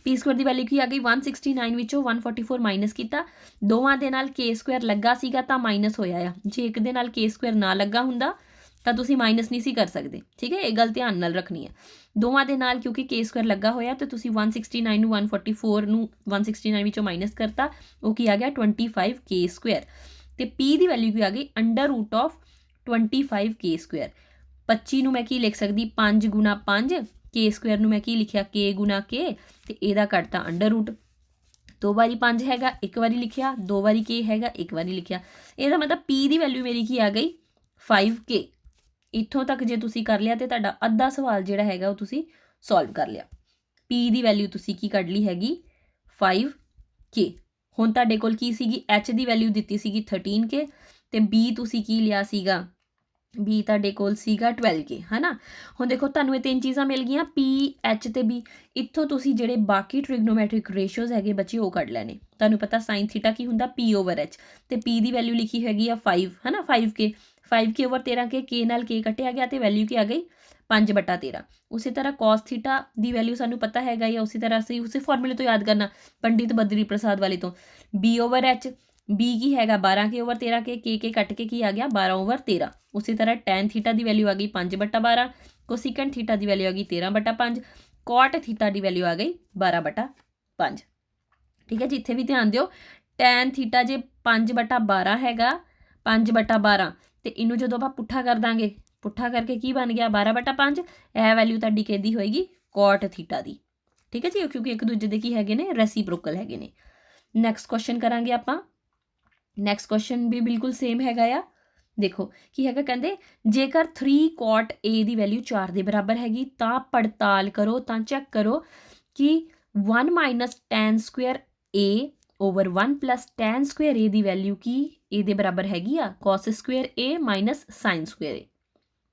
P² ਦੀ ਵੈਲਿਊ ਕੀ ਆ ਗਈ 169 ਵਿੱਚੋਂ 144 ਮਾਈਨਸ ਕੀਤਾ, ਦੋਵਾਂ ਦੇ ਨਾਲ K² ਲੱਗਾ ਸੀਗਾ ਤਾਂ ਮਾਈਨਸ ਹੋਇਆ ਆ। ਜੇ ਇੱਕ ਦੇ ਨਾਲ K² ਨਾ ਲੱਗਾ ਹੁੰਦਾ ਤਾਂ ਤੁਸੀਂ ਮਾਈਨਸ ਨਹੀਂ ਸੀ ਕਰ ਸਕਦੇ। ਠੀਕ ਹੈ, ਇਹ ਗੱਲ ਧਿਆਨ ਨਾਲ ਰੱਖਣੀ ਹੈ। ਦੋਵਾਂ ਦੇ ਨਾਲ ਕਿਉਂਕਿ K² ਲੱਗਾ ਹੋਇਆ ਤੇ ਤੁਸੀਂ 169 ਨੂੰ 144 ਨੂੰ 169 ਵਿੱਚੋਂ ਮਾਈਨਸ ਕਰਤਾ, ਉਹ ਕੀ ਆ ਗਿਆ 25 K²। ਤੇ P ਦੀ ਵੈਲਿਊ ਕੀ ਆ ਗਈ √25 K²। 25 ਨੂੰ ਮੈਂ ਕੀ ਲਿਖ ਸਕਦੀ 5 ਗੁਣਾ 5, K² ਨੂੰ ਮੈਂ ਕੀ ਲਿਖਿਆ K ਗੁਣਾ K, ਤੇ ਇਹਦਾ ਕੱਟਤਾ √। 2 ਵਾਰੀ 5 ਹੈਗਾ, 1 ਵਾਰੀ ਲਿਖਿਆ, 2 ਵਾਰੀ K ਹੈਗਾ, 1 ਵਾਰੀ ਲਿਖਿਆ। ਇਹਦਾ ਮਤਲਬ P ਦੀ ਵੈਲਿਊ ਮੇਰੀ ਕੀ ਆ ਗਈ 5K। ਇੱਥੋਂ ਤੱਕ ਜੇ ਤੁਸੀਂ ਕਰ ਲਿਆ ਤੇ ਤੁਹਾਡਾ ਅੱਧਾ ਸਵਾਲ ਜਿਹੜਾ ਹੈਗਾ ਉਹ ਤੁਸੀਂ ਸੋਲਵ ਕਰ ਲਿਆ। P ਦੀ ਵੈਲਿਊ ਤੁਸੀਂ ਕੀ ਕੱਢ ਲਈ ਹੈਗੀ 5K। ਹੁਣ ਤੁਹਾਡੇ ਕੋਲ ਕੀ ਸੀਗੀ H ਦੀ ਵੈਲਿਊ ਦਿੱਤੀ ਸੀਗੀ 13K, ਤੇ B ਤੁਸੀਂ ਕੀ ਲਿਆ ਸੀਗਾ बी ਤੁਹਾਡੇ ਕੋਲ ਸੀਗਾ 12K ਹੈ ਨਾ। ਹੁਣ ਦੇਖੋ ਤੁਹਾਨੂੰ ਇਹ ਤਿੰਨ ਚੀਜ਼ਾਂ ਮਿਲ ਗਈਆਂ P H ਤੇ B। ਇੱਥੋਂ ਤੁਸੀਂ ਜਿਹੜੇ ਬਾਕੀ ਟ੍ਰਿਗਨੋਮੈਟ੍ਰਿਕ ਰੇਸ਼ੀਓਜ਼ ਹੈਗੇ ਬੱਚੇ ਉਹ ਕੱਢ ਲੈਣੇ। ਤੁਹਾਨੂੰ ਪਤਾ ਸਾਈਨ ਥੀਟਾ ਕੀ ਹੁੰਦਾ P/H, ਤੇ P ਦੀ ਵੈਲਿਊ ਲਿਖੀ ਹੈਗੀ ਆ 5 ਹੈ ਨਾ, 5K 5K/13K, K ਨਾਲ K ਕੱਟਿਆ ਗਿਆ ਤੇ ਵੈਲਿਊ ਕੀ ਆ ਗਈ 5/13। ਉਸੇ ਤਰ੍ਹਾਂ cos ਥੀਟਾ ਦੀ ਵੈਲਿਊ ਸਾਨੂੰ ਪਤਾ ਹੈਗਾ ਹੀ ਆ, ਉਸੇ ਤਰ੍ਹਾਂ ਅਸੀਂ ਉਸੇ ਫਾਰਮੂਲੇ ਤੋਂ ਯਾਦ ਕਰਨਾ ਪੰਡਿਤ ਬਦਰੀ ਪ੍ਰਸਾਦ ਵਾਲੇ ਤੋਂ। B/H, B ਕੀ ਹੈਗਾ 12K/13K, K ਕੱਟ ਕੇ ਕੀ ਆ ਗਿਆ 12/13। ਉਸੇ ਤਰ੍ਹਾਂ ਟੈਨ ਥੀਟਾ ਦੀ ਵੈਲਿਊ ਆ ਗਈ 5/12, ਕੋਸਿਕੈਂਟ ਥੀਟਾ ਦੀ ਵੈਲਿਊ ਆ ਗਈ 13/5, ਕੋਟ ਥੀਟਾ ਦੀ ਵੈਲਿਊ ਆ ਗਈ 12/5। ਠੀਕ ਹੈ ਜੀ, ਇੱਥੇ ਵੀ ਧਿਆਨ ਦਿਓ ਟੈਨ ਥੀਟਾ ਜੇ 5/12 ਹੈਗਾ 5/12, ਤੇ ਇਹਨੂੰ ਜਦੋਂ ਆਪਾਂ ਪੁੱਠਾ ਕਰ ਦਾਂਗੇ, ਪੁੱਠਾ ਕਰਕੇ ਕੀ ਬਣ ਗਿਆ 12/5। ਇਹ ਵੈਲਿਊ ਤੁਹਾਡੀ ਕਿਹਦੀ ਹੋਏਗੀ ਕੋਟ ਥੀਟਾ ਦੀ। ਠੀਕ ਹੈ ਜੀ, ਕਿਉਂਕਿ ਇੱਕ ਦੂਜੇ ਦੇ ਕੀ ਹੈਗੇ ਨੇ ਰੈਸੀਪ੍ਰੋਕਲ ਹੈਗੇ ਨੇ। ਨੈਕਸਟ ਕੁਐਸਚਨ ਕਰਾਂਗੇ ਆਪਾਂ। ਨੈਕਸਟ ਕੁਐਸਚਨ ਵੀ ਬਿਲਕੁਲ ਸੇਮ ਹੈਗਾ ਆ। ਦੇਖੋ ਕੀ ਹੈਗਾ, ਕਹਿੰਦੇ ਜੇਕਰ 3 cot A ਦੀ ਵੈਲਿਊ 4 ਦੇ ਬਰਾਬਰ ਹੈਗੀ ਤਾਂ ਪੜਤਾਲ ਕਰੋ, ਤਾਂ ਚੈੱਕ ਕਰੋ ਕਿ 1 - tan square A over 1 + tan square A the value Ki A ਦੇ ਬਰਾਬਰ ਹੈਗੀ ਆ cos square A - sin square A।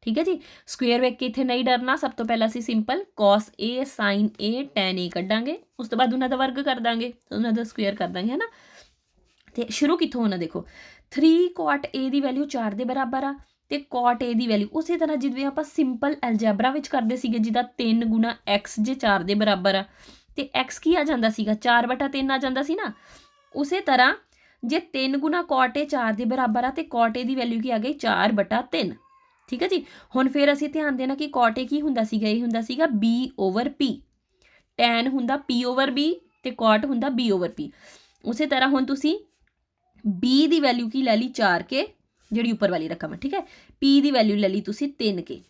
ਠੀਕ ਹੈ ਜੀ, ਸਕੁਏਅਰ ਵੇਖ ਕੇ ਇੱਥੇ ਨਹੀਂ ਡਰਨਾ। ਸਭ ਤੋਂ ਪਹਿਲਾਂ ਅਸੀਂ simple cos A sin A tan A ਕੱਢਾਂਗੇ, ਉਸ ਤੋਂ ਬਾਅਦ ਉਹਨਾਂ ਦਾ ਵਰਗ ਕਰ ਦਾਂਗੇ, ਉਹਨਾਂ ਦਾ ਸਕੁਏਅਰ ਕਰ ਦਾਂਗੇ ਹੈ ਨਾ। ਤੇ ਸ਼ੁਰੂ ਕਿੱਥੋਂ ਹੋਣਾ, ਦੇਖੋ 3 cot A ਦੀ ਵੈਲਿਊ 4 ਦੇ ਬਰਾਬਰ ਆ ਤੇ cot A ਦੀ ਵੈਲਿਊ ਉਸੇ ਤਰ੍ਹਾਂ ਜਿਵੇਂ ਆਪਾਂ ਸਿੰਪਲ ਐਲਜੈਬਰਾ ਵਿੱਚ ਕਰਦੇ ਸੀਗੇ, ਜਿਹਦਾ 3 ਗੁਣਾ x ਜੇ 4 ਦੇ ਬਰਾਬਰ ਆ ਤੇ x ਕੀ ਆ ਜਾਂਦਾ ਸੀਗਾ 4/3 ਆ ਜਾਂਦਾ ਸੀ ਨਾ। ਉਸੇ ਤਰ੍ਹਾਂ ਜੇ 3 ਗੁਣਾ cot A 4 ਦੇ ਬਰਾਬਰ ਆ ਤੇ cot A ਦੀ ਵੈਲਿਊ ਕੀ ਆ ਗਈ 4/3। ਠੀਕ ਹੈ ਜੀ, ਹੁਣ ਫਿਰ ਅਸੀਂ ਧਿਆਨ ਦੇਣਾ ਕਿ cot A ਕੀ ਹੁੰਦਾ ਸੀਗਾ, ਇਹ ਹੁੰਦਾ ਸੀਗਾ B/P, tan ਹੁੰਦਾ P/B ਤੇ cot ਹੁੰਦਾ B/P। ਉਸੇ ਤਰ੍ਹਾਂ ਹੁਣ ਤੁਸੀਂ B ਦੀ ਵੈਲਿਊ ਕੀ ਲੈ ਲਈ 4K, ਜਿਹੜੀ ਉੱਪਰ ਵਾਲੀ ਰਕਮ ਹੈ। ਠੀਕ ਹੈ, P ਦੀ ਵੈਲਿਊ ਲੈ ਲਈ ਤੁਸੀਂ 3K।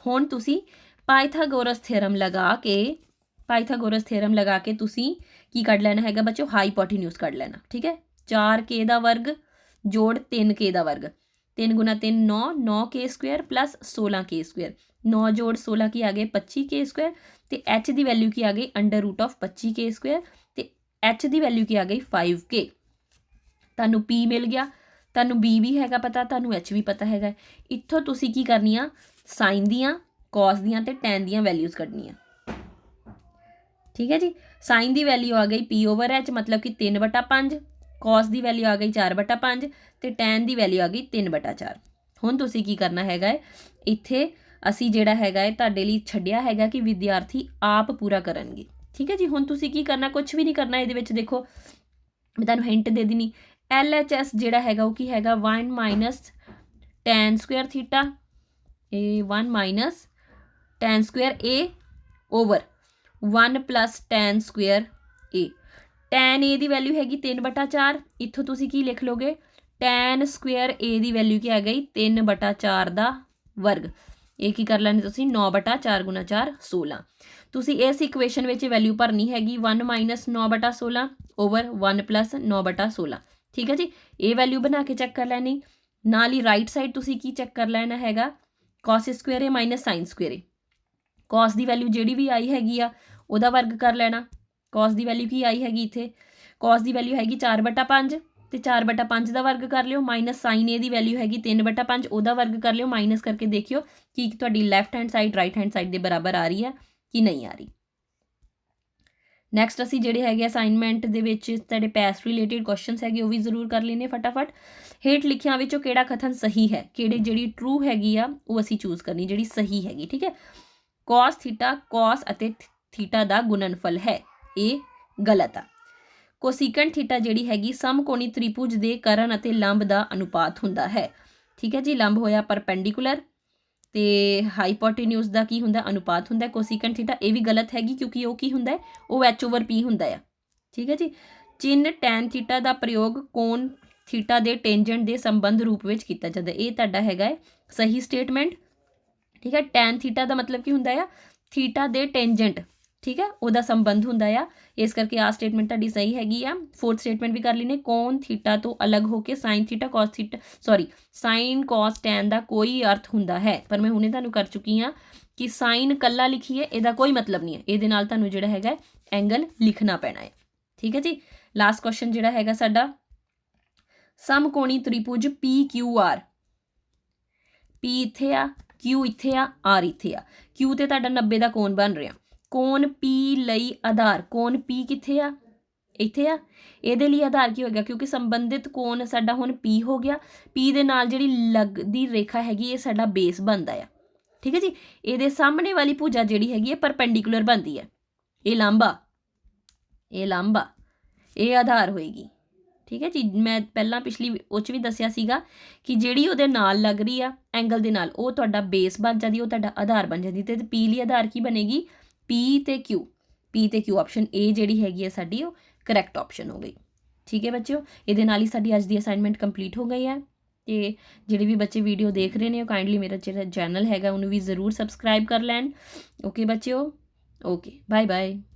ਹੁਣ ਤੁਸੀਂ ਪਾਇਥਾਗੋਰਸ ਥਿਅਰਮ ਲਗਾ ਕੇ ਤੁਸੀਂ ਕੀ ਕੱਢ ਲੈਣਾ ਹੈਗਾ ਬੱਚੋ ਹਾਈਪੋਟੇਨਿਊਜ਼ ਕੱਢ ਲੈਣਾ। ਠੀਕ ਹੈ, 4K ਦਾ ਵਰਗ ਜੋੜ 3K ਦਾ ਵਰਗ, 3 × 3 9, 9K² + 16K², 9 ਜੋੜ 16 ਕੀ ਆ ਗਏ 25K² ਤੇ H ਦੀ ਵੈਲਿਊ ਕੀ ਆ ਗਈ √25K² ਤੇ H ਦੀ ਵੈਲਿਊ ਕੀ ਆ ਗਈ 5K। ਤੁਹਾਨੂੰ P ਮਿਲ ਗਿਆ, ਤੁਹਾਨੂੰ B ਵੀ ਹੈਗਾ ਪਤਾ, ਤੁਹਾਨੂੰ H ਵੀ ਪਤਾ ਹੈਗਾ। ਇੱਥੋਂ ਤੁਸੀਂ ਕੀ ਕਰਨੀਆਂ ਸਾਈਨ ਦੀਆਂ, cos ਦੀਆਂ ਤੇ tan ਦੀਆਂ ਵੈਲਿਊਜ਼ ਕੱਢਣੀਆਂ। ਠੀਕ ਹੈ ਜੀ, ਸਾਈਨ ਦੀ ਵੈਲਿਊ ਆ ਗਈ P/H ਮਤਲਬ ਕਿ 3/5, cos ਦੀ ਵੈਲਿਊ ਆ ਗਈ 4/5 ਤੇ tan ਦੀ ਵੈਲਿਊ ਆ ਗਈ 3/4। ਹੁਣ ਤੁਸੀਂ ਕੀ ਕਰਨਾ ਹੈਗਾ ਹੈ, ਇੱਥੇ ਅਸੀਂ ਜਿਹੜਾ ਹੈਗਾ ਹੈ ਤੁਹਾਡੇ ਲਈ ਛੱਡਿਆ ਹੈਗਾ ਕਿ ਵਿਦਿਆਰਥੀ ਆਪ ਪੂਰਾ ਕਰਨਗੇ। ਠੀਕ ਹੈ ਜੀ, ਹੁਣ ਤੁਸੀਂ ਕੀ ਕਰਨਾ, ਕੁਝ ਵੀ ਨਹੀਂ ਕਰਨਾ ਇਹਦੇ ਵਿੱਚ। ਦੇਖੋ ਮੈਂ ਤੁਹਾਨੂੰ ਹਿੰਟ ਦੇ ਦਿੰਨੀ, LHS ਜਿਹੜਾ ਹੈਗਾ ਉਹ ਕੀ ਹੈਗਾ 1 - tan square ਥੀਟਾ, ਇਹ 1 - tan square A over 1 + tan square A। tan A the value ਹੈਗੀ 3/4, ਇੱਥੋਂ ਤੁਸੀਂ ਕੀ ਲਿਖ ਲੋਗੇ tan square A the value ਕੀ ਆ ਗਈ 3/4 ਦਾ ਵਰਗ। ਇਹ ਕੀ ਕਰ ਲੈਣੇ ਤੁਸੀਂ 9/4 × 4 16। ਤੁਸੀਂ ਇਸ ਇਕੁਏਸ਼ਨ ਵਿੱਚ ਵੈਲਿਊ ਭਰਨੀ ਹੈਗੀ 1 - 9/16 ਓਵਰ 1 + 9/16। ਠੀਕ ਹੈ ਜੀ, ਇਹ ਵੈਲਿਊ ਬਣਾ ਕੇ ਚੈੱਕ ਕਰ ਲੈਣੀ। ਨਾਲ ਹੀ ਰਾਈਟ ਸਾਈਡ ਤੁਸੀਂ ਕੀ ਚੈੱਕ ਕਰ ਲੈਣਾ ਹੈਗਾ cos square A - sin square A। cos the value ਜਿਹੜੀ ਵੀ ਆਈ ਹੈਗੀ ਆ ਉਹਦਾ ਵਰਗ ਕਰ ਲੈਣਾ। cos ਦੀ ਵੈਲਿਊ ਕੀ ਆਈ ਹੈਗੀ ਇੱਥੇ, cos ਦੀ ਵੈਲਿਊ ਹੈਗੀ 4/5 ਤੇ 4/5 ਦਾ ਵਰਗ ਕਰ ਲਿਓ, minus sin A the value ਹੈਗੀ 3/5, ਉਹਦਾ ਵਰਗ ਕਰ ਲਿਓ, ਮਾਈਨਸ ਕਰਕੇ ਦੇਖਿਓ ਕਿ ਤੁਹਾਡੀ left hand side right hand side ਦੇ ਬਰਾਬਰ ਆ ਰਹੀ ਹੈ ਕਿ ਨਹੀਂ ਆ ਰਹੀ। ਨੈਕਸਟ ਅਸੀਂ ਜਿਹੜੇ ਹੈਗੇ ਅਸਾਈਨਮੈਂਟ ਦੇ ਵਿੱਚ ਤੁਹਾਡੇ ਪੈਸਟ ਰਿਲੇਟਿਡ ਕੁਐਸਚਨਸ ਹੈਗੇ ਉਹ ਵੀ ਜ਼ਰੂਰ ਕਰ ਲੈਣੇ ਫਟਾਫਟ। ਹੇਠ ਲਿਖਿਆਂ ਵਿੱਚੋਂ ਕਿਹੜਾ ਕਥਨ ਸਹੀ ਹੈ, ਜਿਹੜੀ ਟਰੂ ਹੈਗੀ ਆ ਉਹ ਅਸੀਂ ਚੂਜ਼ ਕਰਨੀ ਜਿਹੜੀ ਸਹੀ ਹੈਗੀ। ਠੀਕ ਹੈ, cos ਥੀਟਾ cos ਅਤੇ ਥੀਟਾ ਦਾ ਗੁਣਨਫਲ ਹੈ, ਇਹ ਗਲਤ ਆ। ਕੋਸੀਕੈਂਟ ਥੀਟਾ ਜਿਹੜੀ ਹੈਗੀ ਸਮਕੋਣੀ ਤ੍ਰਿਭੁਜ ਦੇ ਕਰਨ ਅਤੇ ਲੰਬ ਦਾ ਅਨੁਪਾਤ ਹੁੰਦਾ ਹੈ। ਠੀਕ ਹੈ ਜੀ, ਲੰਬ ਹੋਇਆ ਪਰਪੈਂਡੀਕੂਲਰ ਤੇ ਹਾਈਪੋਟੇਨਿਊਜ਼ ਦਾ ਕੀ ਹੁੰਦਾ ਅਨੁਪਾਤ ਹੁੰਦਾ ਕੋਸੀਕੈਂਟ ਥੀਟਾ। ਇਹ ਵੀ ਗਲਤ ਹੈਗੀ ਕਿਉਂਕਿ ਉਹ ਕੀ ਹੁੰਦਾ ਉਹ H/P ਹੁੰਦਾ ਆ। ਠੀਕ ਹੈ ਜੀ, ਚਿੰਨ੍ਹ ਟੈਨ ਥੀਟਾ ਦਾ ਪ੍ਰਯੋਗ ਕੋਣ ਥੀਟਾ ਦੇ ਟੈਂਜੈਂਟ ਦੇ ਸੰਬੰਧ ਰੂਪ ਵਿੱਚ ਕੀਤਾ ਜਾਂਦਾ, ਇਹ ਤੁਹਾਡਾ ਹੈਗਾ ਹੈ ਸਹੀ ਸਟੇਟਮੈਂਟ। ਠੀਕ ਹੈ, ਟੈਨ ਥੀਟਾ ਦਾ ਮਤਲਬ ਕੀ ਹੁੰਦਾ ਆ ਥੀਟਾ ਦੇ ਟੈਂਜੈਂਟ, ਠੀਕ ਹੈ ਉਹਦਾ ਸੰਬੰਧ ਹੁੰਦਾ ਆ, ਇਸ ਕਰਕੇ ਆਹ ਸਟੇਟਮੈਂਟ ਤੁਹਾਡੀ ਸਹੀ ਹੈਗੀ ਆ। ਫੋਰਥ ਸਟੇਟਮੈਂਟ ਵੀ ਕਰ ਲੈਣੇ, ਕੋਣ ਥੀਟਾ ਤੋਂ ਅਲੱਗ ਹੋ ਕੇ sine theta cos theta sine cos tan ਦਾ ਕੋਈ ਅਰਥ ਹੁੰਦਾ ਹੈ। ਪਰ ਮੈਂ ਹੁਣੇ ਤੁਹਾਨੂੰ ਕਰ ਚੁੱਕੀ ਹਾਂ ਕਿ ਸਾਈਨ ਕੱਲਾ ਲਿਖੀਏ ਇਹਦਾ ਕੋਈ ਮਤਲਬ ਨਹੀਂ ਹੈ, ਇਹਦੇ ਨਾਲ ਤੁਹਾਨੂੰ ਜਿਹੜਾ ਹੈਗਾ ਐਂਗਲ ਲਿਖਣਾ ਪੈਣਾ ਹੈ। ਠੀਕ ਹੈ ਜੀ, ਲਾਸਟ ਕੁਐਸਚਨ ਜਿਹੜਾ ਹੈਗਾ ਸਾਡਾ ਸਮਕੋਣੀ ਤ੍ਰਿਭੁਜ PQR ਪੀ ਇੱਥੇ ਆ, ਕਿਊ ਇੱਥੇ ਆ, ਆਰ ਇੱਥੇ ਆ। ਕਿਊ ਤੇ ਤੁਹਾਡਾ 90 ਦਾ ਕੋਣ ਬਣ ਰਿਹਾ। ਕੋਣ ਪੀ ਲਈ ਆਧਾਰ, ਕੋਣ ਪੀ ਕਿੱਥੇ ਆ, ਇੱਥੇ ਆ। ਇਹਦੇ ਲਈ ਆਧਾਰ ਕੀ ਹੋ ਗਿਆ, ਕਿਉਂਕਿ ਸੰਬੰਧਿਤ ਕੋਣ ਸਾਡਾ ਹੁਣ ਪੀ ਹੋ ਗਿਆ। ਪੀ ਦੇ ਨਾਲ ਜਿਹੜੀ ਲੱਗਦੀ ਰੇਖਾ ਹੈਗੀ ਇਹ ਸਾਡਾ ਬੇਸ ਬਣਦਾ ਆ। ਠੀਕ ਹੈ ਜੀ। ਇਹਦੇ ਸਾਹਮਣੇ ਵਾਲੀ ਭੁਜਾ ਜਿਹੜੀ ਹੈਗੀ ਹੈ ਪਰਪੈਂਡੀਕੂਲਰ ਬਣਦੀ ਹੈ। ਇਹ ਲਾਂਭਾ, ਇਹ ਲਾਂਭਾ, ਇਹ ਆਧਾਰ ਹੋਏਗੀ। ਠੀਕ ਹੈ ਜੀ। ਮੈਂ ਪਹਿਲਾਂ ਪਿਛਲੀ ਉਹ 'ਚ ਵੀ ਦੱਸਿਆ ਸੀਗਾ ਕਿ ਜਿਹੜੀ ਉਹਦੇ ਨਾਲ ਲੱਗ ਰਹੀ ਆ ਐਂਗਲ ਦੇ ਨਾਲ, ਉਹ ਤੁਹਾਡਾ ਬੇਸ ਬਣ ਜਾਂਦੀ, ਉਹ ਤੁਹਾਡਾ ਆਧਾਰ ਬਣ ਜਾਂਦੀ। ਅਤੇ ਪੀ ਲਈ ਆਧਾਰ ਕੀ ਬਣੇਗੀ, ਪੀ ਤੇ ਕਿਊ। ਪੀ ਤੇ ਕਿਊ ਆਪਸ਼ਨ ਏ ਜਿਹੜੀ ਹੈਗੀ ਹੈ ਸਾਡੀ ਉਹ ਕਰੈਕਟ ਆਪਸ਼ਨ ਹੋ ਗਈ। ਠੀਕ ਹੈ ਬੱਚਿਓ, ਇਹਦੇ ਨਾਲ ਹੀ ਸਾਡੀ ਅੱਜ ਦੀ ਅਸਾਈਨਮੈਂਟ ਕੰਪਲੀਟ ਹੋ ਗਈ ਹੈ। ਅਤੇ ਜਿਹੜੇ ਵੀ ਬੱਚੇ ਵੀਡੀਓ ਦੇਖ ਰਹੇ ਨੇ ਉਹ ਕਾਈਂਡਲੀ ਮੇਰਾ ਜਿਹੜਾ ਚੈਨਲ ਹੈਗਾ ਉਹਨੂੰ ਵੀ ਜ਼ਰੂਰ ਸਬਸਕ੍ਰਾਈਬ ਕਰ ਲੈਣ। ਓਕੇ ਬੱਚਿਓ, ਓਕੇ, ਬਾਏ ਬਾਏ।